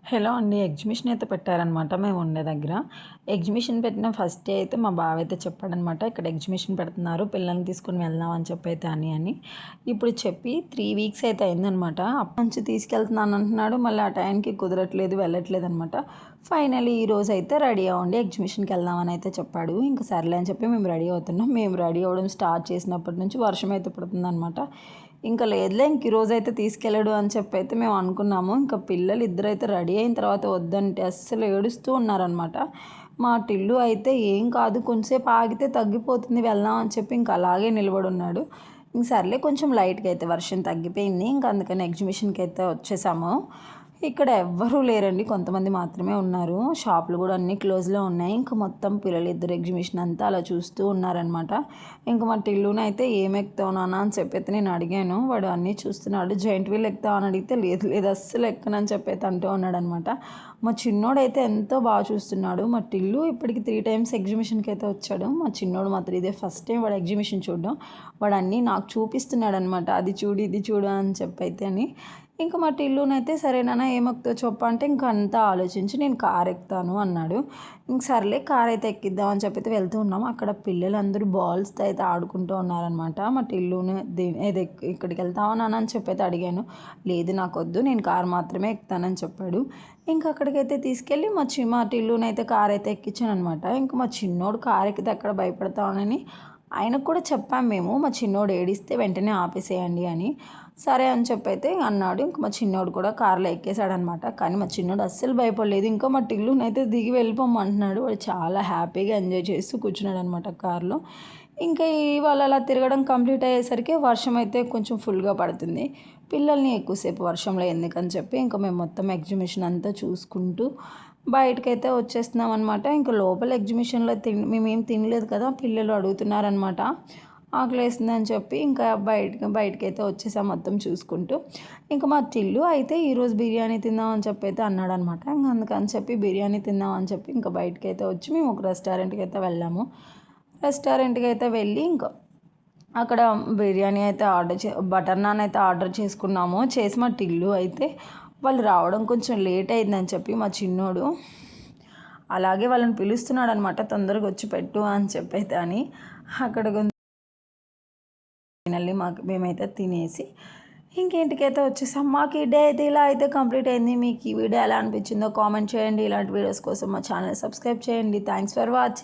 Hello అండి. Exhibition అయితే పెట్టారనమాట మేము ఉండే దగ్గర. ఎగ్జిబిషన్ పెట్టిన ఫస్ట్ డే అయితే మా బావ అయితే చెప్పాడనమాట, ఇక్కడ ఎగ్జిబిషన్ పెడుతున్నారు, పిల్లల్ని తీసుకొని వెళ్దాం అని చెప్పి అయితే అని. ఇప్పుడు చెప్పి 3 వీక్స్ అయితే అయిందనమాట. అప్పటి నుంచి తీసుకెళ్తున్నాను అంటున్నాడు. మళ్ళీ ఆ టైంకి కుదరట్లేదు, వెళ్ళట్లేదు అనమాట. ఫైనల్లీ ఈరోజు అయితే రెడీ అవ్వండి, ఎగ్జిబిషన్కి వెళ్దామని అయితే చెప్పాడు. ఇంకా సర్లే అని చెప్పి మేము రెడీ అవుతున్నాం. మేము రెడీ అవ్వడం స్టార్ట్ చేసినప్పటి నుంచి వర్షం అయితే పడుతుందనమాట. ఇంకా లేదులే, ఇంక ఈరోజైతే తీసుకెళ్ళడు అని చెప్పి అయితే మేము అనుకున్నాము. ఇంకా పిల్లలు ఇద్దరైతే రెడీ అయిన తర్వాత వద్దంటే అస్సలు ఏడుస్తూ ఉన్నారనమాట. మా టిల్లు అయితే ఏం కాదు, కొంచెంసేపు ఆగితే తగ్గిపోతుంది, వెళ్దాం అని చెప్పి ఇంకా అలాగే నిలబడి ఉన్నాడు. ఇంక సర్లే, కొంచెం లైట్గా అయితే వర్షం తగ్గిపోయింది. ఇంకా అందుకని ఎగ్జిబిషన్కి అయితే వచ్చేసాము. ఇక్కడ ఎవ్వరూ లేరండి, కొంతమంది మాత్రమే ఉన్నారు. షాపులు కూడా అన్నీ క్లోజ్లో ఉన్నాయి. ఇంకా మొత్తం పిల్లలు ఇద్దరు ఎగ్జిబిషన్ అంతా అలా చూస్తూ ఉన్నారనమాట. ఇంకా మా టిల్లునైతే ఏం ఎక్కుతావు నాన్న అని చెప్పి నేను అడిగాను. వాడు అన్నీ చూస్తున్నాడు. జాయింట్ వీల్ ఎక్కుతావు అని అడిగితే లేదు లేదు అస్సలు ఎక్కనని చెప్పి అంటూ ఉన్నాడు అనమాట. మా చిన్నోడైతే ఎంతో బాగా చూస్తున్నాడు. మా టిల్లు ఇప్పటికి 3 టైమ్స్ ఎగ్జిబిషన్కి అయితే వచ్చాడు. మా చిన్నోడు మాత్రం ఇదే ఫస్ట్ టైం వాడు ఎగ్జిబిషన్ చూడడం. వాడు అన్నీ నాకు చూపిస్తున్నాడు అనమాట, అది చూడు ఇది చూడు అని చెప్పి అయితే అని. ఇంకా మా టిల్లునైతే సరేనా ఏమొక్కుతావు చెప్పు అంటే ఇంకా అంతా ఆలోచించి నేను కార్ ఎక్కుతాను అన్నాడు. ఇంక సర్లే కార్ అయితే ఎక్కిద్దాం అని చెప్పి వెళ్తూ ఉన్నాము. అక్కడ పిల్లలందరూ బాల్స్తో అయితే ఆడుకుంటూ ఉన్నారనమాట. మా టిల్లుని ఏది ఇక్కడికి వెళ్తామని అని చెప్పి అయితే అడిగాను. లేదు నాకు వద్దు, నేను కార్ మాత్రమే ఎక్కుతానని చెప్పాడు. ఇంకా అక్కడికైతే తీసుకెళ్ళి మా టిల్లునైతే కార్ అయితే ఎక్కించాను అనమాట. ఇంకా మా చిన్నోడు కార్ ఎక్కితే అక్కడ భయపడతామని ఆయనకు కూడా చెప్పాము మేము, మా చిన్నోడు ఏడిస్తే వెంటనే ఆపేసేయండి అని. సరే అని చెప్పి అయితే అన్నాడు. ఇంకా మా చిన్నోడు కూడా కార్లో ఎక్కేసాడనమాట. కానీ మా చిన్నోడు అస్సలు భయపడలేదు. ఇంకా మా టిల్లునైతే దిగి వెళ్ళిపోమంటున్నాడు. వాడు చాలా హ్యాపీగా ఎంజాయ్ చేస్తూ కూర్చున్నాడు అనమాట కార్లో. ఇంకా ఇవాళ అలా తిరగడం కంప్లీట్ అయ్యేసరికి వర్షం అయితే కొంచెం ఫుల్గా పడుతుంది. పిల్లల్ని ఎక్కువసేపు వర్షంలో ఎందుకని చెప్పి ఇంకా మేము మొత్తం ఎగ్జిబిషన్ అంతా చూసుకుంటూ బయటకైతే వచ్చేస్తున్నాం అనమాట. ఇంకా లోపల ఎగ్జిబిషన్లో మేమేం తినలేదు కదా, పిల్లలు అడుగుతున్నారనమాట, ఆకలేస్తుందని చెప్పి ఇంకా బయటకైతే వచ్చేసాం మొత్తం చూసుకుంటూ. ఇంకా మా టిల్లు అయితే ఈరోజు బిర్యానీ తిందామని చెప్పి అయితే అన్నాడనమాట. ఇంకా అందుకని చెప్పి బిర్యానీ తిందామని చెప్పి ఇంకా బయటకైతే వచ్చి మేము ఒక రెస్టారెంట్కి అయితే వెళ్ళాము. రెస్టారెంట్కి అయితే వెళ్ళి ఇంకా అక్కడ బిర్యానీ అయితే బటర్ నాన్ అయితే ఆర్డర్ చేసుకున్నాము. చేసి మా టిల్లు అయితే వాళ్ళు రావడం కొంచెం లేట్ అయిందని చెప్పి మా చిన్నోడు అలాగే వాళ్ళని పిలుస్తున్నాడు అనమాట, తొందరగా వచ్చి పెట్టు అని చెప్పి అయితే అని. అక్కడ ఫైనల్లీ మేమైతే తినేసి ఇంకేంటికైతే వచ్చేసాం. మాకు ఈ డే అయితే ఇలా అయితే కంప్లీట్ అయింది. మీకు ఈ వీడియో ఎలా అనిపించిందో కామెంట్ చేయండి. ఇలాంటి వీడియోస్ కోసం మా ఛానల్ సబ్స్క్రైబ్ చేయండి. Thanks for watching.